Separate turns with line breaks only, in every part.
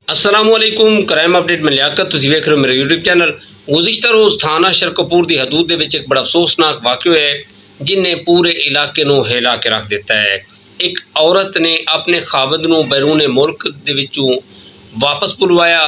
असलामुअलैकुम crime update में लियाकत तुसीं वेख रहे हो मेरा यूट्यूब चैनल। गुज़िश्ता रोज़ थाना शरकपुर की हदूद एक बड़ा अफसोसनाक वाक़या है जिन्हें पूरे इलाके नूं हिला के रख दिता है। एक औरत ने अपने खावद नूं बैरून मुल्क दे विचों वापस बुलवाया,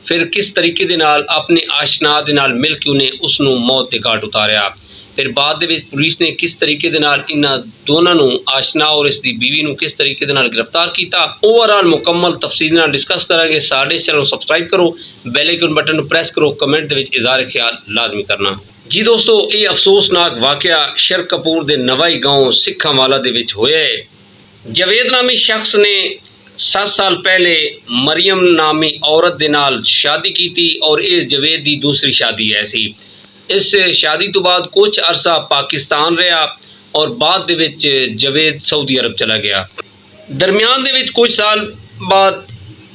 फिर किस तरीके दे नाल अपने आशना दे नाल मिल के उन्हें उसनूं मौत दे घाट उतारिया। फिर बाद दे विच पुलिस ने किस तरीके दे नाल इन्हां दोनों नूं आशना और इसकी बीवी नूं किस तरीके दे नाल गिरफ्तार किया, ओवरऑल मुकम्मल तफसील नाल डिस्कस करांगे। साडे चैनल सबसक्राइब करो, बैल आइकन बटन नूं प्रेस करो, कमेंट दे विच इज़हार ख्याल लाजमी करना जी। दोस्तों, ये अफसोसनाक वाक़या शरकपुर दे नवाई गांव सिखांवाला दे विच होया है। जवेद नामी शख्स ने 7 साल पहले मरियम नामी औरत दे नाल शादी की थी और इस जवेद की दूसरी शादी है सी। इस शादी तो बाद कुछ अरसा पाकिस्तान रहा और बाद दे विच जवेद सऊदी अरब चला गया। दरमियान दे विच कुछ साल बाद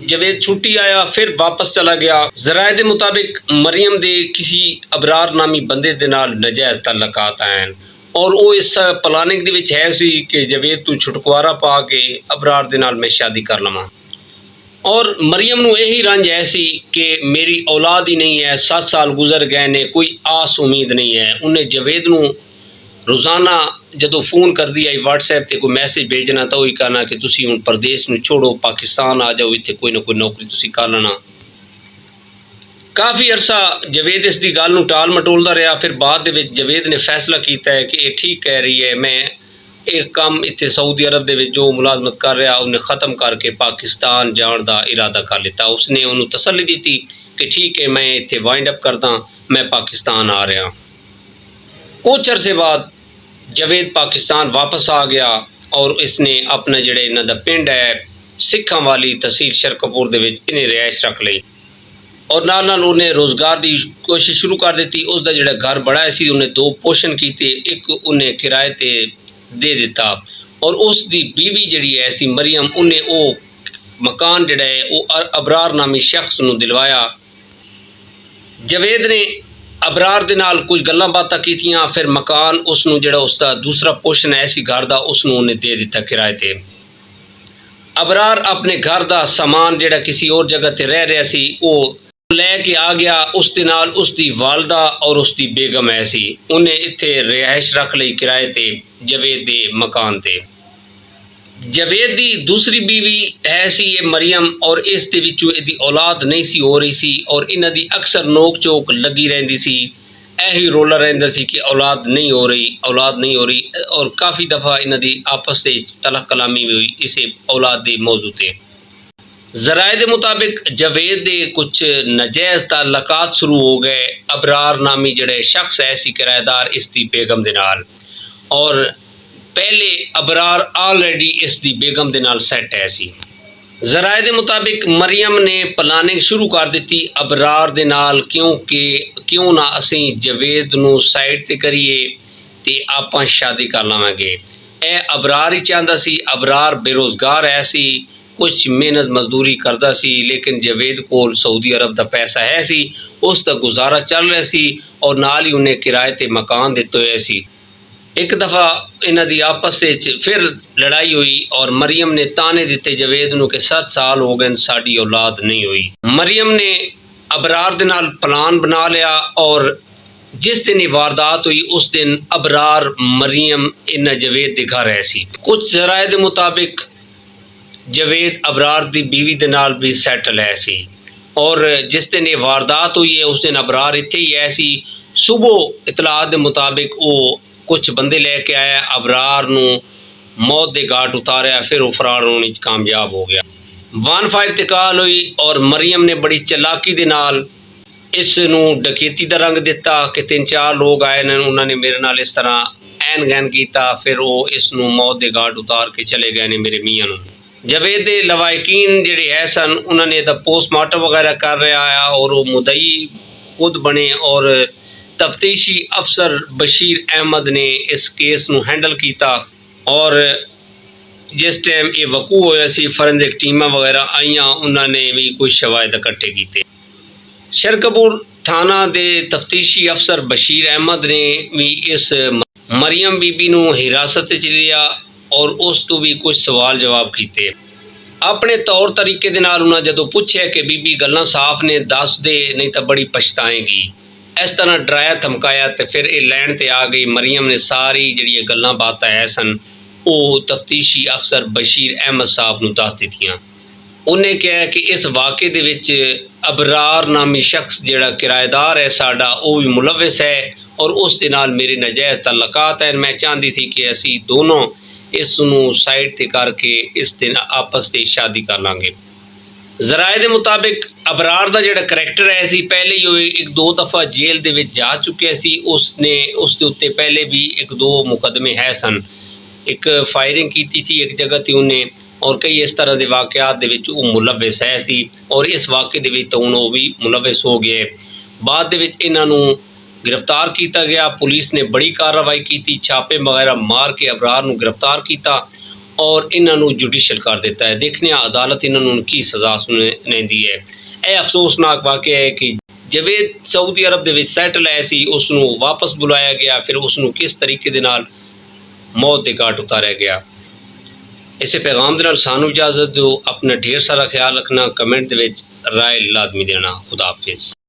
जवेद छुट्टी आया, फिर वापस चला गया। ज़राए दे मुताबिक मरियम दे किसी अबरार नामी बंदे दे नाल नजायज़ तल्लकात हैं और वो इस प्लानिंग दे विच है सी कि जवेद तू छुटकारा पा के अबरार दे नाल मैं शादी कर लवां। और मरियम नूं यही रंज है सी कि मेरी औलाद ही नहीं है, 7 साल गुजर गए ने, कोई आस उम्मीद नहीं है। उन्हें जवेद नूं रोज़ाना जदों फोन कर दी आई व्हाट्सएप ते कोई मैसेज भेजना तो वही कहना कि तुसीं हुण प्रदेश नूं छोड़ो, पाकिस्तान आ जाओ, इत्थे कोई ना कोई नौकरी तुसीं कर लेना। काफ़ी अरसा जवेद इसकी गल नूं टाल मटोलदा रहा। फिर बाद दे विच जवेद ने फैसला किया है कि ये ठीक कह रही है, मैं एक काम इत्थे सऊदी अरब दे विच जो मुलाजमत कर रहा उन्हें ख़त्म करके पाकिस्तान जाने का इरादा कर लिता। उसने उन्होंने तसल्ली दी कि ठीक है, मैं इत्थे वाइंड अप करदा, मैं पाकिस्तान आ रहा। कुछ अरसे बाद जवेद पाकिस्तान वापस आ गया और इसने अपना जिहड़े इन्हां दा पिंड है सिखांवाली तहसील शरकपुर दे विच इन्हें रिहाइश रख लई और नाल नाल उन्हें रोज़गार की कोशिश शुरू कर दी। उसका जिहड़ा घर बड़ा सी उन्हें 2 पोर्शन कीते, एक उन्हें किराए ते दे दिता और उसकी बीवी जिहड़ी है सी मरियम, उन्हें वो मकान जिहड़ा है वो अबरार नामी शख्स नूं दिलवाया। जवेद ने अबरार दे नाल कुछ गल्लां बातां कीतियां, फिर मकान उसनूं जिहड़ा उसका दूसरा पोर्शन है सी घर दा उसनूं उन्हें दे दिता किराए ते। अबरार अपने घर दा सामान जिहड़ा किसी और जगह ते रह रहा सी वो लैके आ गया। उस दे नाल उसकी वालदा और उसकी बेगम है सी, उन्हें इत्थे रिहाइश रख लई किराए ते जवेद दे मकान ते। जवेद की दूसरी बीवी है सी ये मरियम और इस दे विचों इहदी औलाद नहीं सी हो रही सी और इन्हां दी अक्सर नोक चोक लगी रहिंदी सी। यही रोला रहिंदा सी कि औलाद नहीं हो रही, औलाद नहीं हो रही और काफ़ी दफ़ा इन्हां दी आपस दे तलक कलामी भी हुई इस औलाद दे मौजू ते। ज़राए दे मुताबिक जवेद दे कुछ नजायज़ ताल्लुकात शुरू हो गए अबरार नामी जिहड़े शख्स है सी किराएदार इसकी बेगम दे नाल और पहले अबरार ऑलरेडी इसकी बेगम दे नाल सैट है सी। ज़राए दे मुताबिक मरियम ने प्लानिंग शुरू कर दी अबरार दे नाल क्यों ना असीं जवेद नूं साइड ते करिए ते आपां शादी कर लवांगे। ए अबरार ही चाहता सी। अबरार बेरोज़गार है सी, कुछ मेहनत मजदूरी करता सी, लेकिन जवेद कोल सऊदी अरब का पैसा है सी, उसका गुजारा चल रहा सी और नाल ही उन्हें किराए ते मकान दिते हुए सी। एक दफ़ा इन्हां दी आपस विच फिर लड़ाई हुई और मरियम ने ताने दिते जवेद नूं कि 7 साल हो गए साडी औलाद नहीं हुई। मरियम ने अबरार दे नाल प्लान बना लिया और जिस दिन वारदात हुई उस दिन अबरार मरियम इन्हां जवेद दे घर है सी। कुछ ज़राए दे मुताबिक जवेद अबरार की बीवी दे नाल भी सैटल है सी और जिस दिन ये वारदात हुई है उस दिन अबरार इत्थे ही है सी। सुबह इतलात के मुताबिक वो कुछ बंदे लेके आया, अबरार नूं मौत के घाट उतारिया, फिर वो फरार होने कामयाब हो गया। वन फायर इंतकाल हुई और मरियम ने बड़ी चलाकी दे नाल इस नूं डकैती का रंग दिता कि 3-4 लोग आए ने, उन्होंने मेरे नाल इस तरह ऐन गैन किया, फिर वो इस नूं मौत के घाट उतार के चले गए ने मेरे मियाँ नूं। जवेद दे लवायकीन जिहड़े है सन उन्होंने दा पोस्टमार्टम वगैरह कर रहा है और वो मुदई खुद बने और तफ्तीशी अफसर बशीर अहमद ने इस केस नूं हैंडल किया और जिस टाइम ये वकू होया सी फॉरेंसिक टीमां वगैरह आईयां, उन्होंने भी कुछ शवाहिद इकट्ठे किए। शरकपुर थाना दे तफ्तीशी अफसर बशीर अहमद ने भी इस मरियम बीबी नूं हिरासत च लिया और उस तो भी कुछ सवाल जवाब किए। ਆਪਣੇ ਤੌਰ ਤਰੀਕੇ ਦੇ ਨਾਲ ਉਹਨਾਂ ਜਦੋਂ ਪੁੱਛਿਆ ਕਿ ਬੀਬੀ ਗੱਲਾਂ ਸਾਫ਼ ਨੇ, ਦੱਸ ਦੇ ਨਹੀਂ ਤਾਂ ਬੜੀ ਪਛਤਾਏਗੀ। ਇਸ ਤਰ੍ਹਾਂ ਡਰਾਇਆ ਧਮਕਾਇਆ ਤੇ ਫਿਰ ਇਹ ਲੈਣ ਤੇ ਆ ਗਈ। ਮਰੀਮ ਨੇ ਸਾਰੀ ਜਿਹੜੀ ਇਹ ਗੱਲਾਂ ਬਾਤਾਂ ਹੈ ਸਨ ਉਹ ਤਫਤੀਸ਼ੀ ਅਫਸਰ ਬਸ਼ੀਰ ਅਹਿਮਦ ਸਾਹਿਬ ਨੂੰ ਦੱਸ ਦਿੱਤੀਆਂ। ਉਹਨੇ ਕਿਹਾ ਕਿ ਇਸ ਵਾक़ੇ ਦੇ ਵਿੱਚ ਅਬਰਾਰ ਨਾਮੀ ਸ਼ਖਸ ਜਿਹੜਾ ਕਿਰਾਏਦਾਰ ਹੈ ਸਾਡਾ, ਉਹ ਵੀ ਮੁਲਵਿਸ ਹੈ ਔਰ ਉਸ ਦੇ ਨਾਲ ਮੇਰੇ ਨਾਜਾਇਜ਼ ਤਾਲੁਕਾਤ ਹਨ। ਮੈਂ ਚਾਹੁੰਦੀ ਸੀ ਕਿ ਅਸੀਂ ਦੋਨੋਂ ਇਸ ਨੂੰ ਸਾਈਡ 'ਤੇ ਕਰਕੇ ਇਸ ਦਿਨ ਆਪਸ 'ਤੇ ਸ਼ਾਦੀ ਕਰ ਲਾਂਗੇ। ਜ਼ਰਾਏ ਦੇ ਮੁਤਾਬਿਕ ਅਬਰਾਰ ਦਾ ਜਿਹੜਾ ਕਰੈਕਟਰ ਹੈ ਸੀ, ਪਹਿਲੇ ਹੀ ਉਹ 1-2 ਦਫਾ ਜੇਲ੍ਹ ਦੇ ਵਿੱਚ ਜਾ ਚੁੱਕਿਆ ਸੀ। ਉਸ ਦੇ ਉੱਤੇ ਪਹਿਲੇ ਵੀ 1-2 ਮੁਕੱਦਮੇ ਹੈ ਸਨ। ਇੱਕ ਫਾਇਰਿੰਗ ਕੀਤੀ ਸੀ ਇੱਕ ਜਗ੍ਹਾ 'ਤੇ ਉਹਨੇ, ਔਰ ਕਈ ਇਸ ਤਰ੍ਹਾਂ ਦੇ ਵਾਕਿਆਤ ਦੇ ਵਿੱਚ ਉਹ ਮੁਲਵਿਸ ਹੈ ਸੀ ਔਰ ਇਸ ਵਾक़ੇ ਦੇ ਵਿੱਚ ਤਾਂ ਹੁਣ ਉਹ ਵੀ ਮੁਲਵਿਸ ਹੋ ਗਏ। ਬਾਅਦ ਦੇ ਵਿੱਚ ਇਹਨਾਂ ਨੂੰ गिरफ्तार किया गया। पुलिस ने बड़ी कार्रवाई की, छापे वगैरह मार के अबरार नूं गिरफ्तार किया और इन्हों जुडिशल कर दिता है। देखने अदालत इन्हों की सज़ा सुनाती है। यह अफसोसनाक वाक़या है कि जवेद सऊदी अरब दे विच सैटल है सी, उसनूं वापस बुलाया गया, फिर उसनूं किस तरीके दे नाल मौत के घाट उतारा गया। इस पैगाम दे नाल सानूं इजाज़त दो। अपना ढेर सारा ख्याल रखना, कमेंट दे विच राय लाजमी देना। खुदा हाफिज़।